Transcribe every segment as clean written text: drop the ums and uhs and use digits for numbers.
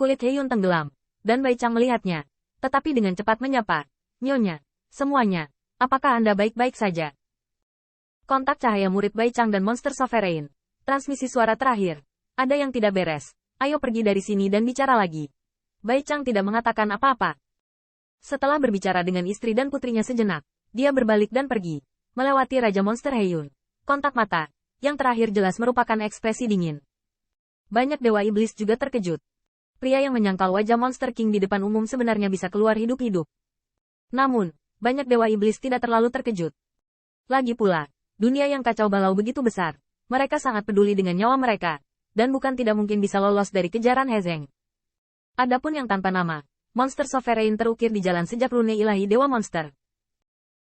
Kulit Heyun tenggelam, dan Bai Chang melihatnya. Tetapi dengan cepat menyapa, "Nyonya, semuanya, apakah Anda baik-baik saja?" Kontak cahaya murid Bai Chang dan monster Sovereign. Transmisi suara terakhir. "Ada yang tidak beres. Ayo pergi dari sini dan bicara lagi." Bai Chang tidak mengatakan apa-apa. Setelah berbicara dengan istri dan putrinya sejenak, dia berbalik dan pergi, melewati Raja Monster Heyun. Kontak mata, yang terakhir jelas merupakan ekspresi dingin. Banyak dewa iblis juga terkejut. Pria yang menyangkal wajah Monster King di depan umum sebenarnya bisa keluar hidup-hidup. Namun, banyak dewa iblis tidak terlalu terkejut. Lagi pula, dunia yang kacau balau begitu besar. Mereka sangat peduli dengan nyawa mereka, dan bukan tidak mungkin bisa lolos dari kejaran Hezeng. Adapun yang tanpa nama, monster Sovereign terukir di jalan sejak rune ilahi Dewa Monster.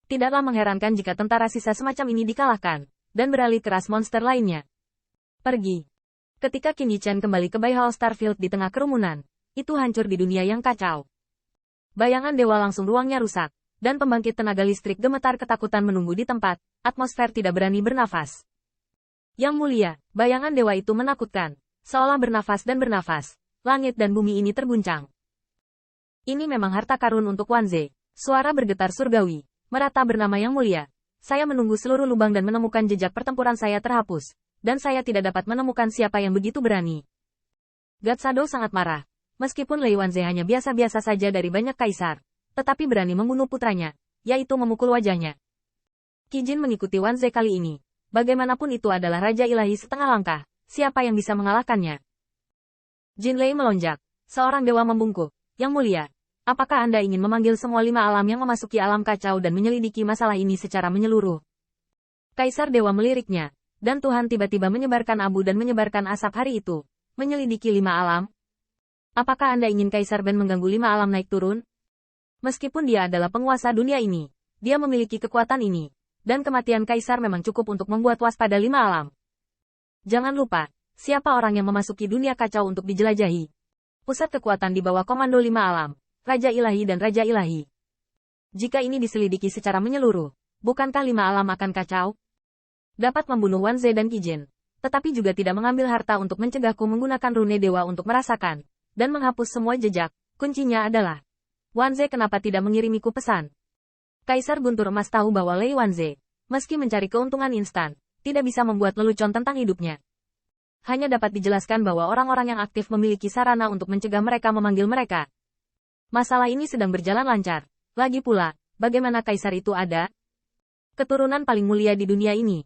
Tidaklah mengherankan jika tentara sisa semacam ini dikalahkan, dan beralih ke ras monster lainnya. Pergi. Ketika Qin Yichen kembali ke Bai Hall Starfield di tengah kerumunan, itu hancur di dunia yang kacau. Bayangan dewa langsung ruangnya rusak, dan pembangkit tenaga listrik gemetar ketakutan menunggu di tempat, atmosfer tidak berani bernafas. Yang mulia, bayangan dewa itu menakutkan, seolah bernafas dan bernafas, langit dan bumi ini terguncang. "Ini memang harta karun untuk Wanze," suara bergetar surgawi, merata bernama Yang Mulia. "Saya menunggu seluruh lubang dan menemukan jejak pertempuran saya terhapus. Dan saya tidak dapat menemukan siapa yang begitu berani." God Shadow sangat marah. Meskipun Lei Wanze hanya biasa-biasa saja dari banyak kaisar, tetapi berani membunuh putranya, yaitu memukul wajahnya. Qi Jin mengikuti Wanze kali ini. Bagaimanapun itu adalah Raja Ilahi setengah langkah, siapa yang bisa mengalahkannya? Jin Lei melonjak. Seorang dewa membungkuk. "Yang Mulia, apakah Anda ingin memanggil semua 5 alam yang memasuki alam kacau dan menyelidiki masalah ini secara menyeluruh?" Kaisar dewa meliriknya. Dan Tuhan tiba-tiba menyebarkan abu dan menyebarkan asap hari itu. "Menyelidiki 5 alam? Apakah Anda ingin Kaisar Ben mengganggu 5 alam naik turun?" Meskipun dia adalah penguasa dunia ini, dia memiliki kekuatan ini. Dan kematian Kaisar memang cukup untuk membuat waspada 5 alam. Jangan lupa, siapa orang yang memasuki dunia kacau untuk dijelajahi. Pusat kekuatan di bawah komando 5 alam, Raja Ilahi dan Raja Ilahi. Jika ini diselidiki secara menyeluruh, bukankah 5 alam akan kacau? Dapat membunuh Wanze dan Qi Jin, tetapi juga tidak mengambil harta untuk mencegahku menggunakan rune dewa untuk merasakan, dan menghapus semua jejak. Kuncinya adalah, Wanze kenapa tidak mengirimiku pesan? Kaisar Guntur Emas tahu bahwa Lei Wanze, meski mencari keuntungan instan, tidak bisa membuat lelucon tentang hidupnya. Hanya dapat dijelaskan bahwa orang-orang yang aktif memiliki sarana untuk mencegah mereka memanggil mereka. Masalah ini sedang berjalan lancar. Lagi pula, bagaimana Kaisar itu ada? Keturunan paling mulia di dunia ini.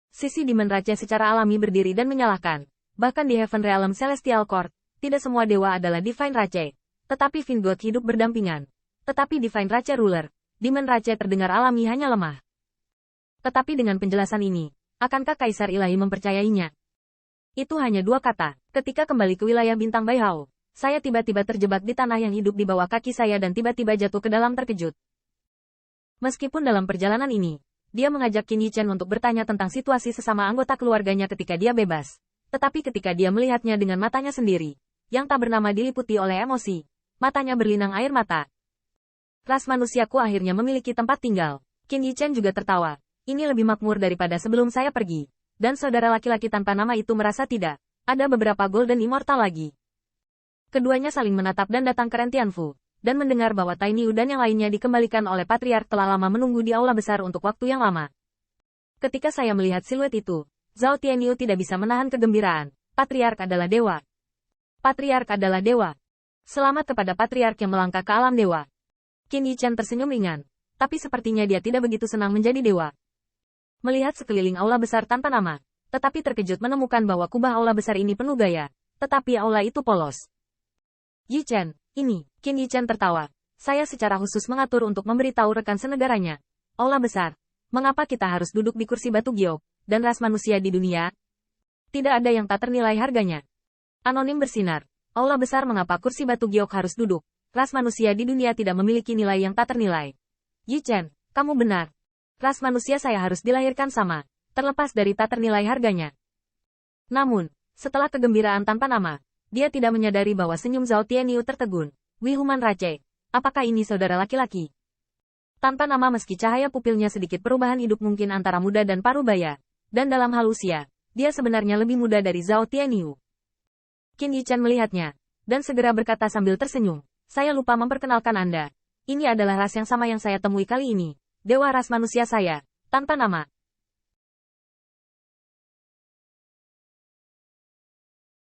Sisi Demon Rache secara alami berdiri dan menyalahkan. Bahkan di Heaven Realm Celestial Court, tidak semua dewa adalah Divine Rache. Tetapi Fin God hidup berdampingan. Tetapi Divine Rache Ruler, Demon Rache terdengar alami hanya lemah. Tetapi dengan penjelasan ini, akankah Kaisar Ilahi mempercayainya? Itu hanya 2 kata. Ketika kembali ke wilayah bintang Baihao, saya tiba-tiba terjebak di tanah yang hidup di bawah kaki saya dan tiba-tiba jatuh ke dalam terkejut. Meskipun dalam perjalanan ini, dia mengajak Qin Yichen untuk bertanya tentang situasi sesama anggota keluarganya ketika dia bebas. Tetapi ketika dia melihatnya dengan matanya sendiri, yang tak bernama diliputi oleh emosi, matanya berlinang air mata. Ras manusiaku akhirnya memiliki tempat tinggal. Qin Yichen juga tertawa. "Ini lebih makmur daripada sebelum saya pergi." Dan saudara laki-laki tanpa nama itu merasa tidak. Ada beberapa Golden Immortal lagi. Keduanya saling menatap dan datang ke Rentianfu, dan mendengar bahwa Tiny U dan yang lainnya dikembalikan oleh Patriark telah lama menunggu di aula besar untuk waktu yang lama. Ketika saya melihat siluet itu, Zhao Tianyu tidak bisa menahan kegembiraan. Patriark adalah dewa. Patriark adalah dewa. Selamat kepada Patriark yang melangkah ke alam dewa. Qin Yichen tersenyum ringan, tapi sepertinya dia tidak begitu senang menjadi dewa. Melihat sekeliling aula besar tanpa nama, tetapi terkejut menemukan bahwa kubah aula besar ini penuh gaya, tetapi aula itu polos. "Yichen, ini," Qin Yichen tertawa. "Saya secara khusus mengatur untuk memberitahu rekan senegaranya. Aula besar. Mengapa kita harus duduk di kursi batu giok, dan ras manusia di dunia? Tidak ada yang tak ternilai harganya." Anonim bersinar. "Aula besar mengapa kursi batu giok harus duduk? Ras manusia di dunia tidak memiliki nilai yang tak ternilai." "Yichen, kamu benar. Ras manusia saya harus dilahirkan sama, terlepas dari tak ternilai harganya." Namun, setelah kegembiraan tanpa nama, dia tidak menyadari bahwa senyum Zhao Tianyu tertegun. "Wi Human Rache, apakah ini saudara laki-laki?" Tanpa nama meski cahaya pupilnya sedikit perubahan hidup mungkin antara muda dan parubaya. Dan dalam hal usia, dia sebenarnya lebih muda dari Zhao Tianyu. Qin Yichen melihatnya, dan segera berkata sambil tersenyum, saya lupa memperkenalkan Anda. Ini adalah ras yang sama yang saya temui kali ini. Dewa ras manusia saya, tanpa nama.